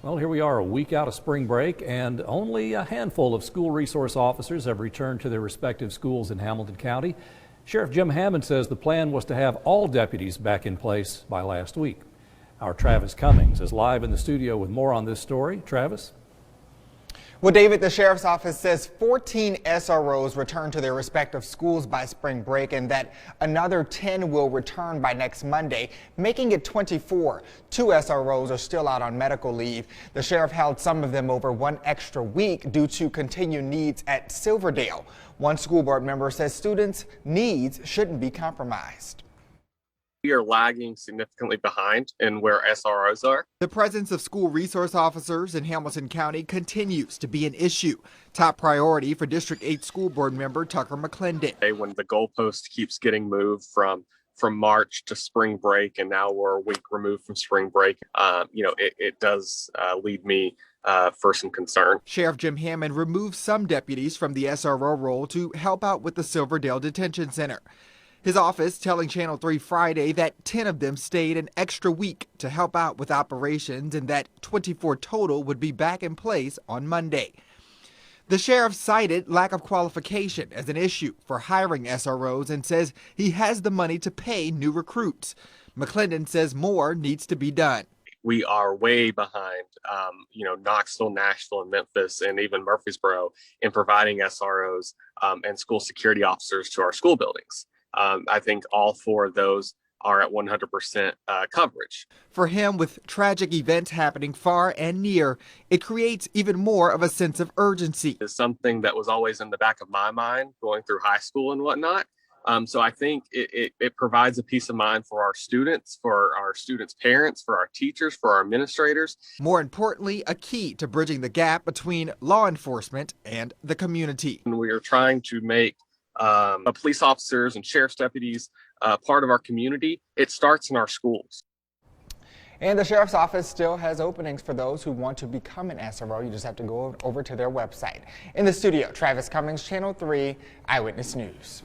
Well, here we are a week out of spring break, and only a handful of school resource officers have returned to their respective schools in Hamilton County. Sheriff Jim Hammond says the plan was to have all deputies back in place by last week. Our Travis Cummings is live in the studio with more on this story. Travis? Well, David, the sheriff's office says 14 SROs returned to their respective schools by spring break and that another 10 will return by next Monday, making it 24. 2 SROs are still out on medical leave. The sheriff held some of them over one extra week due to continued needs at Silverdale. One school board member says students' needs shouldn't be compromised. We are lagging significantly behind in where SROs are. The presence of school resource officers in Hamilton County continues to be an issue. Top priority for District 8 School Board member Tucker McClendon. When the goalpost keeps getting moved from March to spring break, and now we're a week removed from spring break, it does lead me for some concern. Sheriff Jim Hammond removed some deputies from the SRO role to help out with the Silverdale Detention Center. His office telling Channel 3 Friday that 10 of them stayed an extra week to help out with operations and that 24 total would be back in place on Monday. The sheriff cited lack of qualification as an issue for hiring SROs and says he has the money to pay new recruits. McClendon says more needs to be done. We are way behind, Knoxville, Nashville, and Memphis, and even Murfreesboro in providing SROs and school security officers to our school buildings. I think all 4 of those are at 100% coverage. For him, with tragic events happening far and near, it creates even more of a sense of urgency. It's something that was always in the back of my mind going through high school and whatnot. So I think it provides a peace of mind for our students' parents, for our teachers, for our administrators. More importantly, a key to bridging the gap between law enforcement and the community. And we are trying to make police officers and sheriff's deputies part of our community. It starts in our schools. And the sheriff's office still has openings for those who want to become an SRO. You just have to go over to their website. In the studio, Travis Cummings, Channel 3 Eyewitness News.